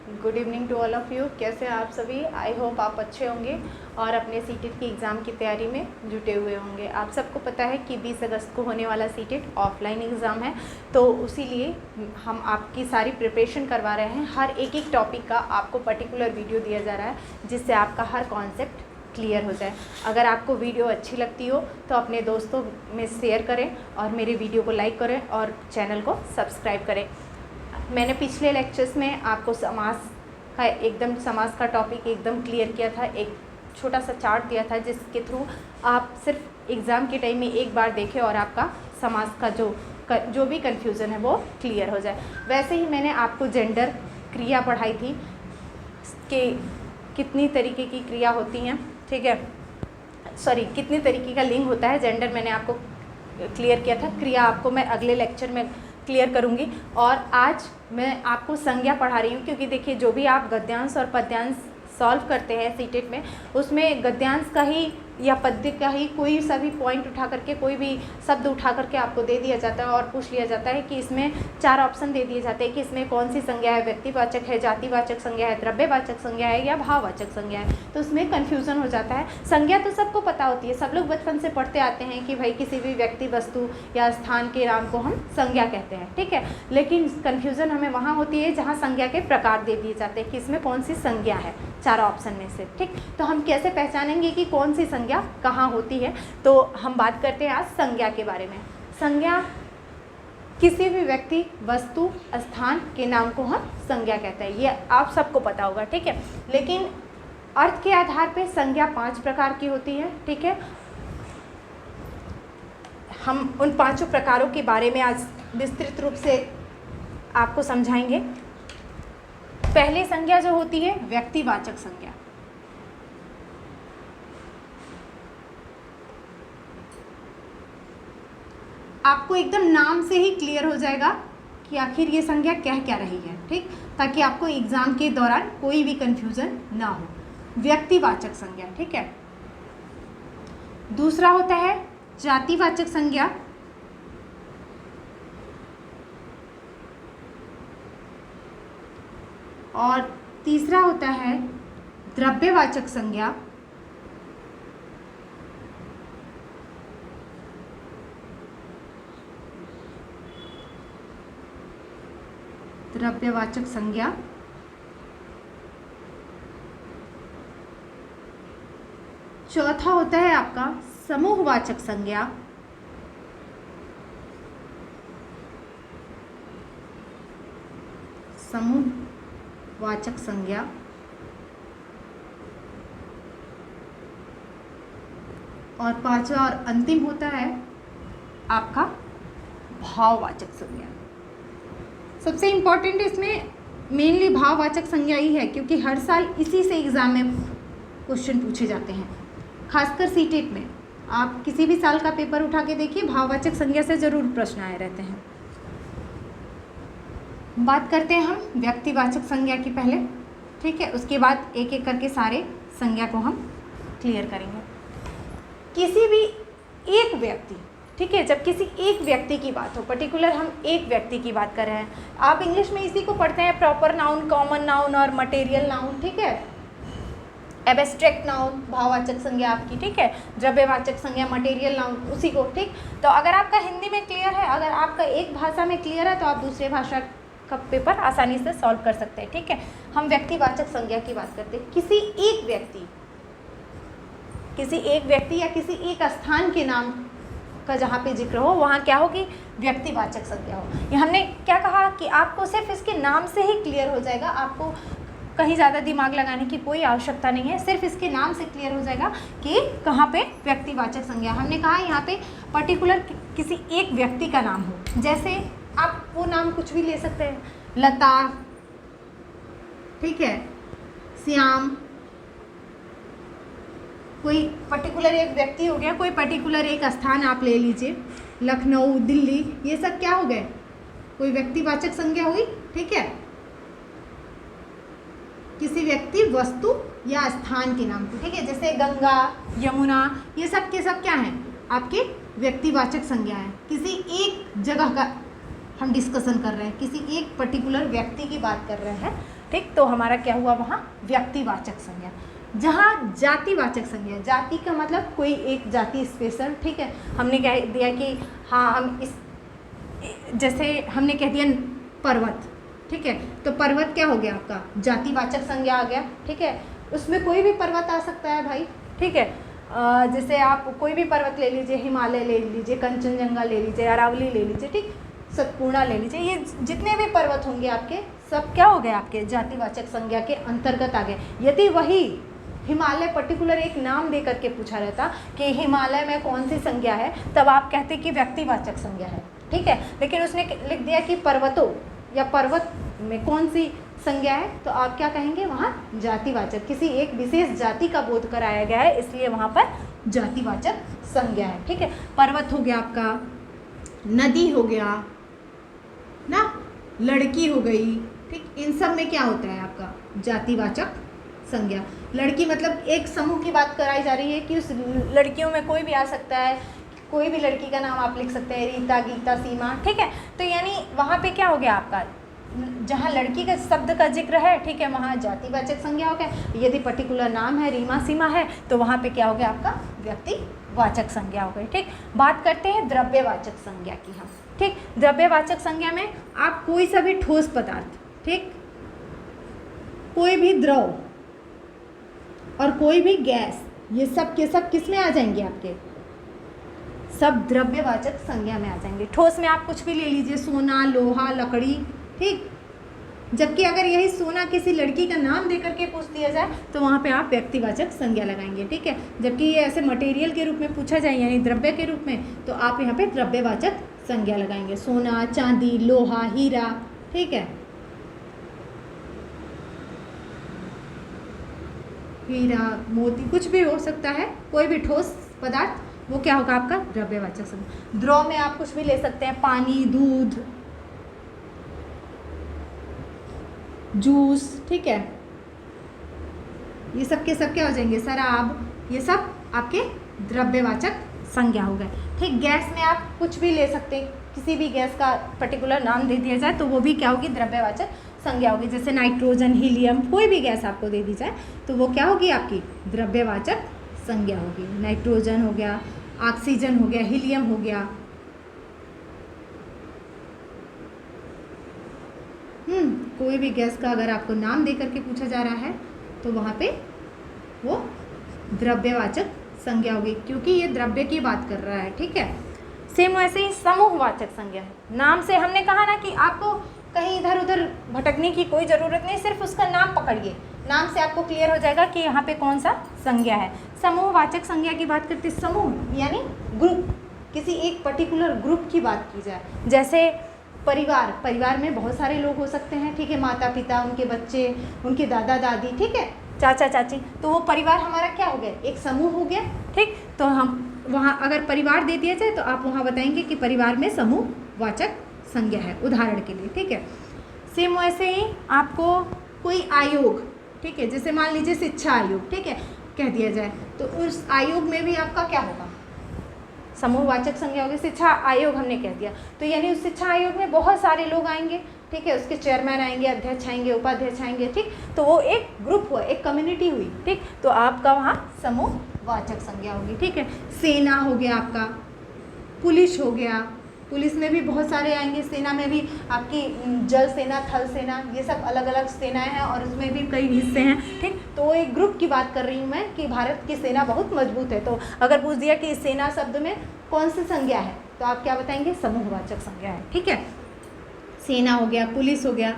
Good evening to all of you. कैसे हैं आप सभी? आई होप आप अच्छे होंगे और अपने सीटेट की एग्ज़ाम की तैयारी में जुटे हुए होंगे। आप सबको पता है कि 20 अगस्त को होने वाला सीटेट ऑफलाइन एग्ज़ाम है, तो उसीलिए हम आपकी सारी प्रिपरेशन करवा रहे हैं। हर एक टॉपिक का आपको पर्टिकुलर वीडियो दिया जा रहा है जिससे आपका हर कॉन्सेप्ट क्लियर हो जाए। अगर आपको वीडियो अच्छी लगती हो तो अपने दोस्तों में शेयर करें और मेरे वीडियो को लाइक करें और चैनल को सब्सक्राइब करें। मैंने पिछले लेक्चर्स में आपको समास का टॉपिक एकदम क्लियर किया था। एक छोटा सा चार्ट दिया था जिसके थ्रू आप सिर्फ एग्ज़ाम के टाइम में एक बार देखें और आपका समास का जो भी कन्फ्यूज़न है वो क्लियर हो जाए। वैसे ही मैंने आपको जेंडर क्रिया पढ़ाई थी कि कितनी तरीके की क्रिया होती हैं, ठीक है, कितनी तरीके का लिंग होता है। जेंडर मैंने आपको क्लियर किया था। क्रिया आपको मैं अगले लेक्चर में क्लियर करूँगी। और आज मैं आपको संज्ञा पढ़ा रही हूँ, क्योंकि देखिए जो भी आप गद्यांश और पद्यांश सॉल्व करते हैं सीटेट में, उसमें गद्यांश का ही या पद्य का ही कोई सा भी पॉइंट उठा करके, कोई भी शब्द उठा करके आपको दे दिया जाता है और पूछ लिया जाता है कि इसमें 4 ऑप्शन दे दिए जाते हैं कि इसमें कौन सी संज्ञा है, व्यक्तिवाचक है, जातिवाचक संज्ञा है, द्रव्यवाचक संज्ञा है या भाववाचक संज्ञा है। तो उसमें कन्फ्यूज़न हो जाता है। संज्ञा तो सबको पता होती है, सब लोग बचपन से पढ़ते आते हैं कि भाई किसी भी व्यक्ति, वस्तु या स्थान के नाम को हम संज्ञा कहते हैं, ठीक है। लेकिन कन्फ्यूज़न हमें वहाँ होती है जहाँ संज्ञा के प्रकार दे दिए जाते हैं कि इसमें कौन सी संज्ञा है 4 ऑप्शन में से, ठीक। तो हम कैसे पहचानेंगे कि कौन सी संज्ञा कहाँ होती है? तो हम बात करते हैं आज संज्ञा के बारे में। संज्ञा किसी भी व्यक्ति, वस्तु, स्थान के नाम को हम संज्ञा कहते हैं, ये आप सबको पता होगा, ठीक है। लेकिन अर्थ के आधार पे संज्ञा 5 प्रकार की होती है, ठीक है। हम उन 5 प्रकारों के बारे में आज विस्तृत रूप से आपको समझाएंगे। पहली संज्ञा जो होती है व्यक्तिवाचक संज्ञा। आपको एकदम नाम से ही क्लियर हो जाएगा कि आखिर ये संज्ञा कह क्या रही है, ठीक, ताकि आपको एग्जाम के दौरान कोई भी कंफ्यूजन ना हो। व्यक्तिवाचक संज्ञा, ठीक है। दूसरा होता है जातिवाचक संज्ञा। और तीसरा होता है द्रव्यवाचक संज्ञा। द्रव्यवाचक संज्ञा। चौथा होता है आपका समूहवाचक संज्ञा। समूहवाचक संज्ञा। और पांचवा और अंतिम होता है आपका भाववाचक संज्ञा। सबसे इम्पॉर्टेंट इसमें मेनली भाववाचक संज्ञा ही है, क्योंकि हर साल इसी से एग्ज़ाम में क्वेश्चन पूछे जाते हैं, खासकर सीटेट में। आप किसी भी साल का पेपर उठा के देखिए, भाववाचक संज्ञा से ज़रूर प्रश्न आए रहते हैं। बात करते हैं हम व्यक्तिवाचक संज्ञा की पहले, ठीक है। उसके बाद एक एक करके सारे संज्ञा को हम क्लियर करेंगे। किसी भी एक व्यक्ति, ठीक है, जब किसी एक व्यक्ति की बात हो, पर्टिकुलर हम एक व्यक्ति की बात कर रहे हैं। आप इंग्लिश में इसी को पढ़ते हैं प्रॉपर नाउन, कॉमन नाउन और मटेरियल नाउन, ठीक है। एब्स्ट्रैक्ट नाउन भाववाचक संज्ञा आपकी, ठीक है। द्रव्यवाचक संज्ञा मटेरियल नाउन, उसी को, ठीक। तो अगर आपका हिंदी में क्लियर है, अगर आपका एक भाषा में क्लियर है, तो आप दूसरे भाषा का पेपर आसानी से सॉल्व कर सकते हैं, ठीक है। हम व्यक्तिवाचक संज्ञा की बात करते हैं। किसी एक व्यक्ति या किसी एक स्थान के नाम का जहाँ पे जिक्र हो, वहाँ क्या होगी? व्यक्तिवाचक संज्ञा हो। ये हमने क्या कहा कि आपको सिर्फ इसके नाम से ही क्लियर हो जाएगा, आपको कहीं ज़्यादा दिमाग लगाने की कोई आवश्यकता नहीं है, सिर्फ इसके नाम से क्लियर हो जाएगा कि कहाँ पे व्यक्तिवाचक संज्ञा। हमने कहा यहाँ पे पर्टिकुलर किसी एक व्यक्ति का नाम हो, जैसे आप वो नाम कुछ भी ले सकते हैं, लता, ठीक है, श्याम, कोई पर्टिकुलर एक व्यक्ति हो गया, कोई पर्टिकुलर एक स्थान आप ले लीजिए, लखनऊ, दिल्ली, ये सब क्या हो गए? कोई व्यक्तिवाचक संज्ञा हुई, ठीक है। किसी व्यक्ति, वस्तु या स्थान के नाम को, ठीक है, जैसे गंगा, यमुना, ये सब के सब क्या हैं? आपके व्यक्तिवाचक संज्ञा है। किसी एक जगह का हम डिस्कशन कर रहे हैं, किसी एक पर्टिकुलर व्यक्ति की बात कर रहे हैं, ठीक। तो हमारा क्या हुआ वहाँ व्यक्तिवाचक संज्ञा। जहाँ जातिवाचक संज्ञा, जाति का मतलब कोई एक जाति स्पेशल, ठीक है। हमने कह दिया कि हाँ हम इस, जैसे हमने कह दिया पर्वत, ठीक है, तो पर्वत क्या हो गया आपका जातिवाचक संज्ञा आ गया, ठीक है। उसमें कोई भी पर्वत आ सकता है भाई, ठीक है। जैसे आप कोई भी पर्वत ले लीजिए, हिमालय ले लीजिए, कंचनजंगा ले लीजिए, अरावली ले लीजिए, ठीक, सतपूर्णा ले लीजिए, ये जितने भी पर्वत होंगे आपके सब क्या हो गए आपके जातिवाचक संज्ञा के अंतर्गत आ गए। यदि वही हिमालय पर्टिकुलर एक नाम दे करके पूछा रहता कि हिमालय में कौन सी संज्ञा है, तब आप कहते कि व्यक्तिवाचक संज्ञा है, ठीक है। लेकिन उसने लिख दिया कि पर्वतों या पर्वत में कौन सी संज्ञा है, तो आप क्या कहेंगे वहाँ जातिवाचक, किसी एक विशेष जाति का बोध कराया गया है, इसलिए वहाँ पर जातिवाचक संज्ञा है, ठीक है। पर्वत हो गया आपका, नदी हो गया ना, लड़की हो गई, ठीक, इन सब में क्या होता है आपका जातिवाचक संज्ञा। लड़की मतलब एक समूह की बात कराई जा रही है कि उस लड़कियों में कोई भी आ सकता है, कोई भी लड़की का नाम आप लिख सकते हैं, रीता, गीता, सीमा, ठीक है। तो यानी वहाँ पे क्या हो गया आपका, जहाँ लड़की का शब्द का जिक्र है, ठीक है, वहाँ जातिवाचक संज्ञा हो गया। यदि पर्टिकुलर नाम है, रीमा, सीमा है, तो वहाँ पे क्या हो गया आपका व्यक्तिवाचक संज्ञा हो गई, ठीक। बात करते हैं द्रव्यवाचक संज्ञा की हम, ठीक। द्रव्यवाचक संज्ञा में आप कोई सा भी ठोस पदार्थ, ठीक, कोई भी द्रव और कोई भी गैस, ये सब के सब किस में आ जाएंगे आपके, सब द्रव्यवाचक संज्ञा में आ जाएंगे। ठोस में आप कुछ भी ले लीजिए, सोना, लोहा, लकड़ी, ठीक। जबकि अगर यही सोना किसी लड़की का नाम दे करके पूछ दिया जाए तो वहाँ पे आप व्यक्तिवाचक संज्ञा लगाएंगे, ठीक है। जबकि ये ऐसे मटेरियल के रूप में पूछा जाए यानी द्रव्य के रूप में, तो आप यहाँ पे द्रव्यवाचक संज्ञा लगाएंगे। सोना, चांदी, लोहा, हीरा, ठीक है, हीरा, मोती, कुछ भी हो सकता है, कोई भी ठोस पदार्थ, वो क्या होगा आपका द्रव्यवाचक संज्ञा। द्रव में आप कुछ भी ले सकते हैं, पानी, दूध, जूस, ठीक है, ये सब के सब क्या हो जाएंगे, शराब, ये सब आपके द्रव्यवाचक संज्ञा हो गए, ठीक। गैस में आप कुछ भी ले सकते हैं, किसी भी गैस का पर्टिकुलर नाम दे दिया जाए तो वो भी क्या होगी द्रव्यवाचक संज्ञा होगी। जैसे नाइट्रोजन, हीलियम, कोई भी गैस आपको दे दी जाए तो वो क्या होगी आपकी द्रव्यवाचक संज्ञा होगी। नाइट्रोजन हो गया, ऑक्सीजन हो गया, हीलियम हो गया, कोई भी गैस का अगर आपको नाम दे करके पूछा जा रहा है तो वहाँ पे वो द्रव्यवाचक संज्ञा होगी, क्योंकि ये द्रव्य की बात कर रहा है, ठीक है। सेम वैसे ही समूहवाचक संज्ञा है। नाम से हमने कहा ना कि आपको कहीं इधर उधर भटकने की कोई ज़रूरत नहीं, सिर्फ उसका नाम पकड़िए, नाम से आपको क्लियर हो जाएगा कि यहाँ पे कौन सा संज्ञा है। समूहवाचक संज्ञा की बात करते, समूह यानी ग्रुप, किसी एक पर्टिकुलर ग्रुप की बात की जाए। जैसे परिवार, परिवार में बहुत सारे लोग हो सकते हैं, ठीक है, माता पिता, उनके बच्चे, उनके दादा दादी, ठीक है, चाचा चाची, तो वो परिवार हमारा क्या हो गया, एक समूह हो गया, ठीक। तो हम वहाँ अगर परिवार दे दिया जाए तो आप वहाँ बताएंगे कि परिवार में समूहवाचक संज्ञा है, उदाहरण के लिए, ठीक है। सेम वैसे ही आपको कोई आयोग, ठीक है, जैसे मान लीजिए शिक्षा आयोग, ठीक है, कह दिया जाए तो उस आयोग में भी आपका क्या होगा समूहवाचक संज्ञा होगी। शिक्षा आयोग हमने कह दिया तो यानी उस शिक्षा आयोग में बहुत सारे लोग आएंगे, ठीक है, उसके चेयरमैन आएंगे, अध्यक्ष आएंगे, उपाध्यक्ष आएंगे, ठीक, तो वो एक ग्रुप हुआ, एक कम्युनिटी हुई, ठीक, तो आपका वहाँ समूहवाचक संज्ञा होगी, ठीक है। सेना हो गया आपका, पुलिस हो गया, पुलिस में भी बहुत सारे आएंगे, सेना में भी आपकी जल सेना, थल सेना, ये सब अलग अलग सेनाएं हैं और उसमें भी कई हिस्से हैं, ठीक। तो एक ग्रुप की बात कर रही हूँ मैं कि भारत की सेना बहुत मजबूत है, तो अगर पूछ दिया कि सेना शब्द में कौन सी संज्ञा है तो आप क्या बताएंगे समूहवाचक संज्ञा है, ठीक है। सेना हो गया, पुलिस हो गया।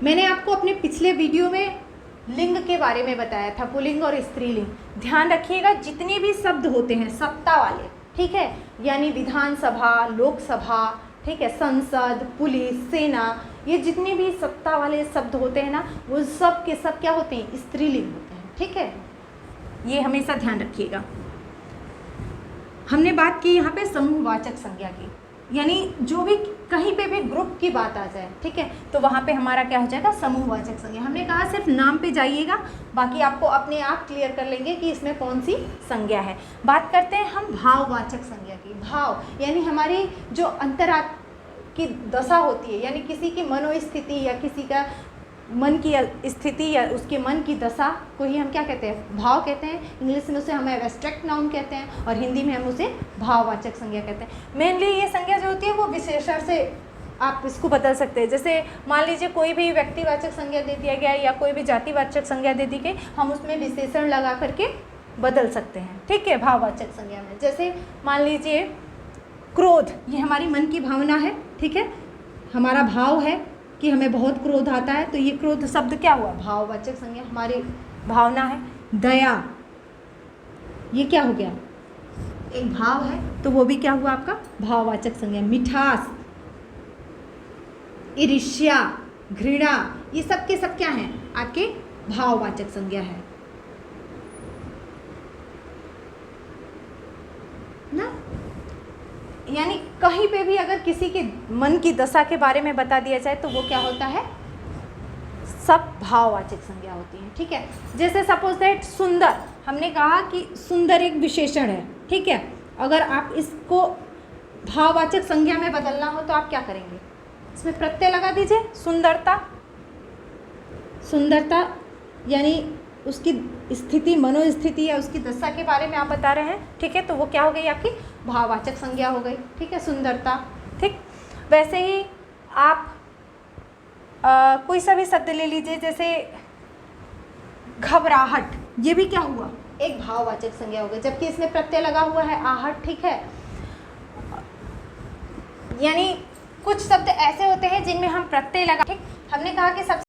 मैंने आपको अपने पिछले वीडियो में लिंग के बारे में बताया था, पुल्लिंग और स्त्रीलिंग। ध्यान रखिएगा जितने भी शब्द होते हैं सत्ता वाले, ठीक है, यानी विधानसभा, लोकसभा, ठीक है, संसद, पुलिस, सेना, ये जितने भी सत्ता वाले शब्द होते हैं ना वो सब के सब क्या होते हैं स्त्रीलिंग होते हैं, ठीक है, ये हमेशा ध्यान रखिएगा। हमने बात की यहाँ पे समूहवाचक संज्ञा की, यानी जो भी कहीं पे भी ग्रुप की बात आ जाए, ठीक है, तो वहाँ पे हमारा क्या हो जाएगा, समूहवाचक संज्ञा। हमने कहा सिर्फ नाम पे जाइएगा, बाकी आपको अपने आप क्लियर कर लेंगे कि इसमें कौन सी संज्ञा है। बात करते हैं हम भाववाचक संज्ञा की। भाव यानी हमारी जो अंतरात्मा की दशा होती है, यानी किसी की मनोस्थिति या किसी का मन की स्थिति या उसके मन की दशा को ही हम क्या कहते हैं, भाव कहते हैं। इंग्लिश में उसे हम एब्स्ट्रैक्ट नाउन कहते हैं और हिंदी में हम उसे भाववाचक संज्ञा कहते हैं। मेनली ये संज्ञा जो होती है वो विशेषण से आप इसको बदल सकते हैं। जैसे मान लीजिए कोई भी व्यक्तिवाचक संज्ञा दे दिया गया या कोई भी जातिवाचक संज्ञा दे दी गई, हम उसमें विशेषण लगा करके बदल सकते हैं, ठीक है, भाववाचक संज्ञा में। जैसे मान लीजिए क्रोध, ये हमारी मन की भावना है, ठीक है, हमारा भाव है कि हमें बहुत क्रोध आता है, तो ये क्रोध शब्द क्या हुआ, भाववाचक संज्ञा, हमारी भावना है। दया, ये क्या हो गया, एक भाव है, तो वो भी क्या हुआ आपका भाववाचक संज्ञा। मिठास, ईर्ष्या, घृणा, ये सब के सब क्या हैं, आपके भाववाचक संज्ञा है ना। यानी कहीं पे भी अगर किसी के मन की दशा के बारे में बता दिया जाए तो वो क्या होता है, सब भाववाचक संज्ञा होती है, ठीक है। जैसे सपोज दैट सुंदर, हमने कहा कि सुंदर एक विशेषण है, ठीक है, अगर आप इसको भाववाचक संज्ञा में बदलना हो तो आप क्या करेंगे, इसमें प्रत्यय लगा दीजिए। सुंदरता, सुंदरता यानी उसकी स्थिति, मनोस्थिति या उसकी दशा के बारे में आप बता रहे हैं, ठीक है, तो वो क्या हो गई, आपकी भाववाचक संज्ञा हो गई, ठीक है, सुंदरता, ठीक। वैसे ही आप कोई सा भी शब्द ले लीजिए, जैसे घबराहट, ये भी क्या हुआ, एक भाववाचक संज्ञा हो गई, जबकि इसमें प्रत्यय लगा हुआ है आहट, ठीक है। यानी कुछ शब्द ऐसे होते हैं जिनमें हम प्रत्यय लगा, ठीक। हमने कहा कि सबसे